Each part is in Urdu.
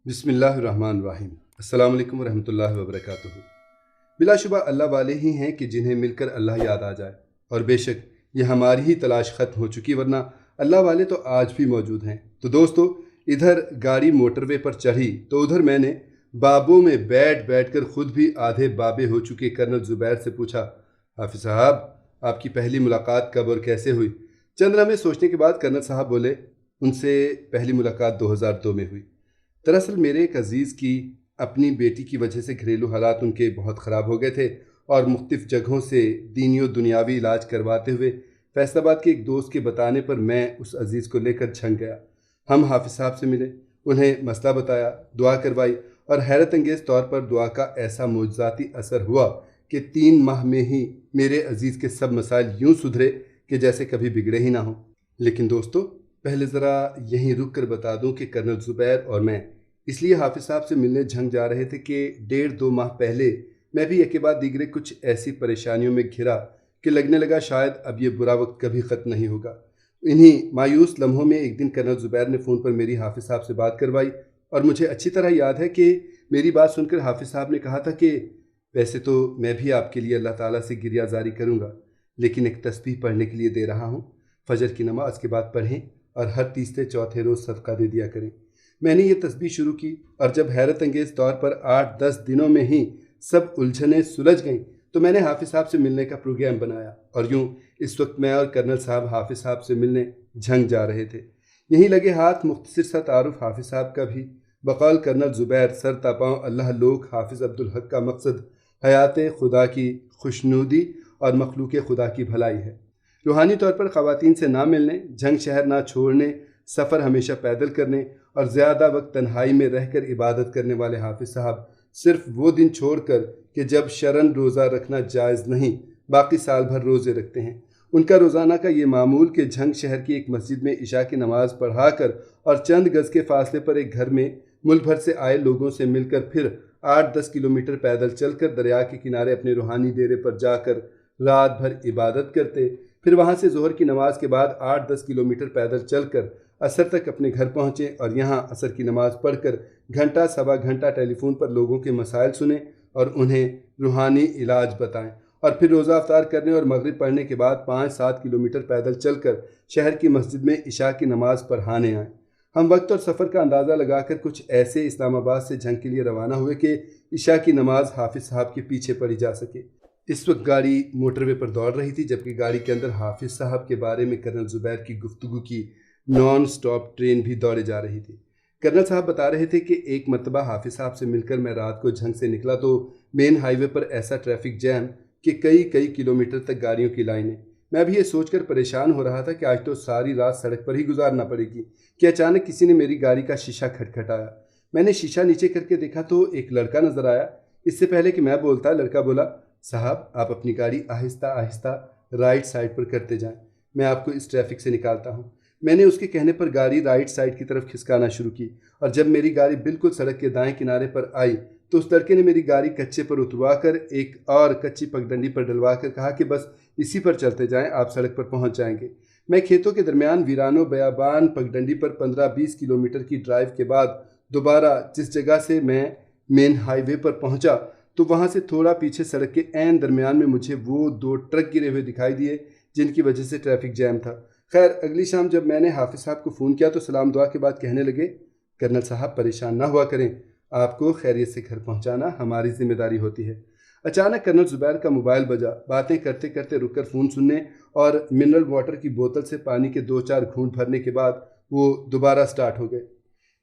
بسم اللہ الرحمن الرحیم۔ السلام علیکم ورحمۃ اللہ وبرکاتہ۔ بلا شبہ اللہ والے ہی ہیں کہ جنہیں مل کر اللہ یاد آ جائے، اور بے شک یہ ہماری ہی تلاش ختم ہو چکی، ورنہ اللہ والے تو آج بھی موجود ہیں۔ تو دوستو، ادھر گاڑی موٹر وے پر چڑھی تو ادھر میں نے بابوں میں بیٹھ کر خود بھی آدھے بابے ہو چکے کرنل زبیر سے پوچھا، حافظ صاحب آپ کی پہلی ملاقات کب اور کیسے ہوئی؟ چند لمحے سوچنے کے بعد کرنل صاحب بولے، ان سے پہلی ملاقات 2002 میں ہوئی۔ دراصل میرے ایک عزیز کی اپنی بیٹی کی وجہ سے گھریلو حالات ان کے بہت خراب ہو گئے تھے، اور مختلف جگہوں سے دینی و دنیاوی علاج کرواتے ہوئے فیصل آباد کے ایک دوست کے بتانے پر میں اس عزیز کو لے کر جھنگ گیا۔ ہم حافظ صاحب سے ملے، انہیں مسئلہ بتایا، دعا کروائی، اور حیرت انگیز طور پر دعا کا ایسا معجزاتی اثر ہوا کہ 3 ماہ میں ہی میرے عزیز کے سب مسائل یوں سدھرے کہ جیسے کبھی بگڑے ہی نہ ہوں۔ لیکن دوستو، پہلے ذرا یہیں رک کر بتا دوں کہ کرنل زبیر اور میں اس لیے حافظ صاحب سے ملنے جھنگ جا رہے تھے کہ 1.5-2 ماہ پہلے میں بھی ایک کے بعد دیگرے کچھ ایسی پریشانیوں میں گھرا کہ لگنے لگا شاید اب یہ برا وقت کبھی ختم نہیں ہوگا۔ انہی مایوس لمحوں میں ایک دن کرنل زبیر نے فون پر میری حافظ صاحب سے بات کروائی، اور مجھے اچھی طرح یاد ہے کہ میری بات سن کر حافظ صاحب نے کہا تھا کہ ویسے تو میں بھی آپ کے لیے اللہ تعالیٰ سے گریہ زاری کروں گا، لیکن ایک تسبیح پڑھنے کے لیے دے رہا ہوں، فجر کی نماز کے بعد پڑھیں اور ہر تیسرے چوتھے روز صدقہ دے دیا کریں۔ میں نے یہ تسبیح شروع کی، اور جب حیرت انگیز طور پر 8-10 دنوں میں ہی سب الجھنیں سلجھ گئیں تو میں نے حافظ صاحب سے ملنے کا پروگرام بنایا، اور یوں اس وقت میں اور کرنل صاحب حافظ صاحب سے ملنے جھنگ جا رہے تھے۔ یہیں لگے ہاتھ مختصر سا تعارف حافظ صاحب کا بھی۔ بقول کرنل زبیر سر تاپاؤں اللہ لوگ حافظ عبدالحق کا مقصد حیات خدا کی خوشنودی اور مخلوق خدا کی بھلائی ہے۔ روحانی طور پر خواتین سے نہ ملنے، جھنگ شہر نہ چھوڑنے، سفر ہمیشہ پیدل کرنے اور زیادہ وقت تنہائی میں رہ کر عبادت کرنے والے حافظ صاحب صرف وہ دن چھوڑ کر کہ جب شرعاً روزہ رکھنا جائز نہیں، باقی سال بھر روزے رکھتے ہیں۔ ان کا روزانہ کا یہ معمول کہ جھنگ شہر کی ایک مسجد میں عشاء کی نماز پڑھا کر اور چند گز کے فاصلے پر ایک گھر میں ملک بھر سے آئے لوگوں سے مل کر پھر 8-10 کلومیٹر پیدل چل کر دریا کے کنارے اپنے روحانی ڈیرے پر جا کر رات بھر عبادت کرتے، پھر وہاں سے ظہر کی نماز کے بعد 8-10 کلومیٹر پیدل چل کر عصر تک اپنے گھر پہنچے، اور یہاں عصر کی نماز پڑھ کر گھنٹہ سوا گھنٹہ ٹیلی فون پر لوگوں کے مسائل سنیں اور انہیں روحانی علاج بتائیں، اور پھر روزہ افطار کرنے اور مغرب پڑھنے کے بعد 5-7 کلومیٹر پیدل چل کر شہر کی مسجد میں عشاء کی نماز پڑھانے آئیں۔ ہم وقت اور سفر کا اندازہ لگا کر کچھ ایسے اسلام آباد سے جھنگ کے لیے روانہ ہوئے کہ عشاء کی نماز حافظ صاحب کے پیچھے پڑھی جا سکے۔ اس وقت گاڑی موٹر وے پر دوڑ رہی تھی، جبکہ گاڑی کے اندر حافظ صاحب کے بارے میں کرنل زبیر کی گفتگو کی نان سٹاپ ٹرین بھی دوڑے جا رہی تھی۔ کرنل صاحب بتا رہے تھے کہ ایک مرتبہ حافظ صاحب سے مل کر میں رات کو جھنگ سے نکلا تو مین ہائی وے پر ایسا ٹریفک جیم کہ کئی کلومیٹر تک گاڑیوں کی لائنیں۔ میں بھی یہ سوچ کر پریشان ہو رہا تھا کہ آج تو ساری رات سڑک پر ہی گزارنا پڑے گی کہ اچانک کسی نے میری گاڑی کا شیشہ کھٹکھٹایا۔ میں نے شیشہ نیچے کر کے دیکھا تو ایک لڑکا نظر آیا۔ اس سے پہلے کہ میں بولتا، لڑکا بولا، صاحب آپ اپنی گاڑی آہستہ آہستہ رائٹ سائڈ پر کرتے جائیں، میں آپ کو اس ٹریفک سے نکالتا ہوں۔ میں نے اس کے کہنے پر گاڑی رائٹ سائڈ کی طرف کھسکانا شروع کی، اور جب میری گاڑی بالکل سڑک کے دائیں کنارے پر آئی تو اس لڑکے نے میری گاڑی کچے پر اتروا کر ایک اور کچی پگڈنڈی پر ڈلوا کر کہا کہ بس اسی پر چلتے جائیں، آپ سڑک پر پہنچ جائیں گے۔ میں کھیتوں کے درمیان ویران و بیابان پگڈنڈی پر 15-20 کلومیٹر کی ڈرائیو کے بعد دوبارہ جس جگہ سے میں مین ہائی وے پر پہنچا تو وہاں سے تھوڑا پیچھے سڑک کے عین درمیان میں مجھے وہ 2 ٹرک گرے ہوئے دکھائی دیے جن کی وجہ سے ٹریفک جیم تھا۔ خیر، اگلی شام جب میں نے حافظ صاحب کو فون کیا تو سلام دعا کے بعد کہنے لگے، کرنل صاحب پریشان نہ ہوا کریں، آپ کو خیریت سے گھر پہنچانا ہماری ذمہ داری ہوتی ہے۔ اچانک کرنل زبیر کا موبائل بجا۔ باتیں کرتے کرتے رک کر فون سننے اور منرل واٹر کی بوتل سے پانی کے 2-4 گھونٹ بھرنے کے بعد وہ دوبارہ سٹارٹ ہو گئے۔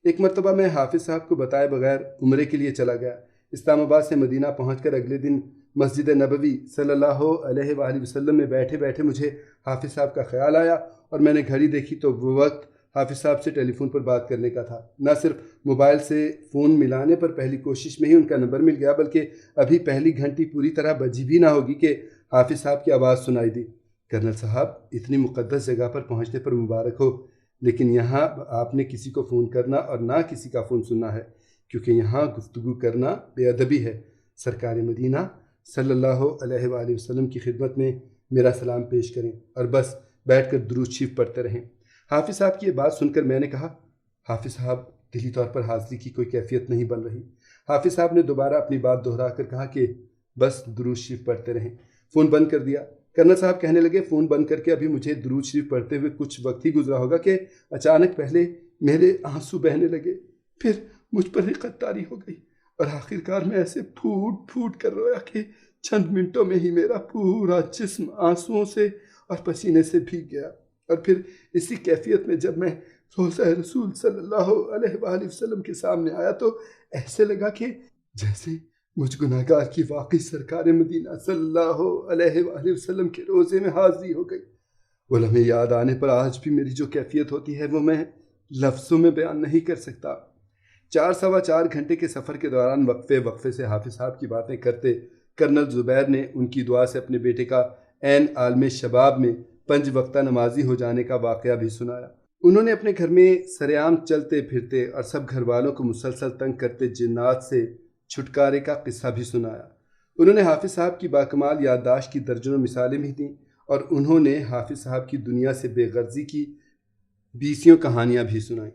ایک مرتبہ میں حافظ صاحب کو بتائے بغیر عمرے کے لیے چلا گیا۔ اسلام آباد سے مدینہ پہنچ کر اگلے دن مسجد نبوی صلی اللہ علیہ وآلہ وسلم میں بیٹھے بیٹھے مجھے حافظ صاحب کا خیال آیا، اور میں نے گھڑی دیکھی تو وہ وقت حافظ صاحب سے ٹیلی فون پر بات کرنے کا تھا۔ نہ صرف موبائل سے فون ملانے پر پہلی کوشش میں ہی ان کا نمبر مل گیا، بلکہ ابھی پہلی گھنٹی پوری طرح بجی بھی نہ ہوگی کہ حافظ صاحب کی آواز سنائی دی، کرنل صاحب اتنی مقدس جگہ پر پہنچنے پر مبارک ہو، لیکن یہاں آپ نے کسی کو فون کرنا اور نہ کسی کا فون سننا ہے، کیونکہ یہاں گفتگو کرنا بے ادبی ہے۔ سرکار مدینہ صلی اللہ علیہ وآلہ وسلم کی خدمت میں میرا سلام پیش کریں اور بس بیٹھ کر درود شریف پڑھتے رہیں۔ حافظ صاحب کی یہ بات سن کر میں نے کہا، حافظ صاحب دلی طور پر حاضری کی کوئی کیفیت نہیں بن رہی۔ حافظ صاحب نے دوبارہ اپنی بات دہرا کر کہا کہ بس درود شریف پڑھتے رہیں۔ فون بند کر دیا۔ کرنل صاحب کہنے لگے فون بند کر کے ابھی مجھے درود شریف پڑھتے ہوئے کچھ وقت ہی گزرا ہوگا کہ اچانک پہلے میرے آنسو بہنے لگے، پھر مجھ پر رقت طاری ہو گئی اور آخر کار میں ایسے پھوٹ پھوٹ کر رویا کہ چند منٹوں میں ہی میرا پورا جسم آنسوؤں سے اور پسینے سے بھیگ گیا۔ اور پھر اسی کیفیت میں جب میں روضہ رسول صلی اللہ علیہ وآلہ وسلم کے سامنے آیا تو ایسے لگا کہ جیسے مجھ گناہگار کی واقعی سرکار مدینہ صلی اللہ علیہ وآلہ وسلم کے روزے میں حاضری ہو گئی۔ وہ لمحے یاد آنے پر آج بھی میری جو کیفیت ہوتی ہے وہ میں لفظوں میں بیان نہیں کر سکتا۔ 4 گھنٹے کے سفر کے دوران وقفے سے حافظ صاحب کی باتیں کرتے کرنل زبیر نے ان کی دعا سے اپنے بیٹے کا عین عالم شباب میں 5 وقتہ نمازی ہو جانے کا واقعہ بھی سنایا۔ انہوں نے اپنے گھر میں سرعام چلتے پھرتے اور سب گھر والوں کو مسلسل تنگ کرتے جنات سے چھٹکارے کا قصہ بھی سنایا۔ انہوں نے حافظ صاحب کی باکمال یادداشت کی درجنوں مثالیں بھی دیں اور انہوں نے حافظ صاحب کی دنیا سے بے غرضی کی 20 کہانیاں بھی سنائیں۔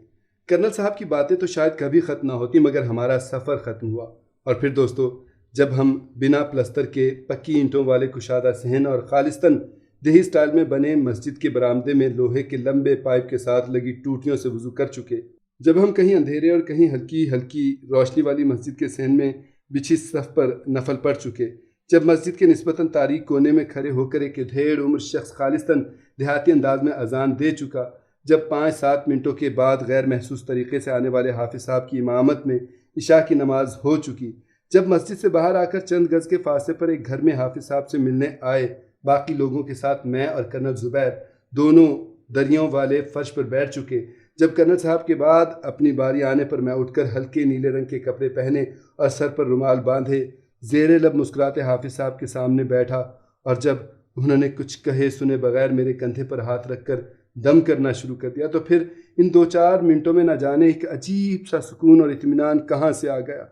کرنل صاحب کی باتیں تو شاید کبھی ختم نہ ہوتی مگر ہمارا سفر ختم ہوا۔ اور پھر دوستو، جب ہم بنا پلستر کے پکی اینٹوں والے کشادہ صحن اور خالصتاً دیہی سٹائل میں بنے مسجد کے برآمدے میں لوہے کے لمبے پائپ کے ساتھ لگی ٹوٹیوں سے وضو کر چکے، جب ہم کہیں اندھیرے اور کہیں ہلکی ہلکی روشنی والی مسجد کے صحن میں بچھی صف پر نفل پڑھ چکے، جب مسجد کے نسبتاً تاریک کونے میں کھڑے ہو کر ایک ڈھیڑ عمر شخص خالصتاً دیہاتی انداز میں اذان دے چکا، جب 5-7 منٹوں کے بعد غیر محسوس طریقے سے آنے والے حافظ صاحب کی امامت میں عشاء کی نماز ہو چکی، جب مسجد سے باہر آ کر چند گز کے فاصلے پر ایک گھر میں حافظ صاحب سے ملنے آئے باقی لوگوں کے ساتھ میں اور کرنل زبیر دونوں دریوں والے فرش پر بیٹھ چکے، جب کرنل صاحب کے بعد اپنی باری آنے پر میں اٹھ کر ہلکے نیلے رنگ کے کپڑے پہنے اور سر پر رومال باندھے زیر لب مسکراتے حافظ صاحب کے سامنے بیٹھا، اور جب انہوں نے کچھ کہے سنے بغیر میرے کندھے پر ہاتھ رکھ کر دم کرنا شروع کر دیا، تو پھر ان 2-4 منٹوں میں نہ جانے ایک عجیب سا سکون اور اطمینان کہاں سے آ گیا۔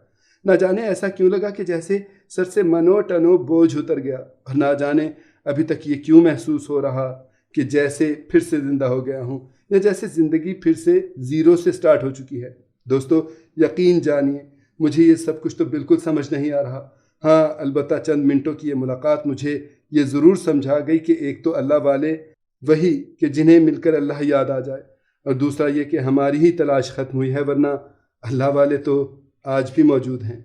نہ جانے ایسا کیوں لگا کہ جیسے سر سے منو ٹنو بوجھ اتر گیا، اور نہ جانے ابھی تک یہ کیوں محسوس ہو رہا کہ جیسے پھر سے زندہ ہو گیا ہوں، یا جیسے زندگی پھر سے زیرو سے سٹارٹ ہو چکی ہے۔ دوستو، یقین جانیے مجھے یہ سب کچھ تو بالکل سمجھ نہیں آ رہا۔ ہاں، البتہ چند منٹوں کی یہ ملاقات مجھے یہ ضرور سمجھا گئی کہ ایک تو اللہ والے وہی کہ جنہیں مل کر اللہ یاد آ جائے، اور دوسرا یہ کہ ہماری ہی تلاش ختم ہوئی ہے، ورنہ اللہ والے تو آج بھی موجود ہیں۔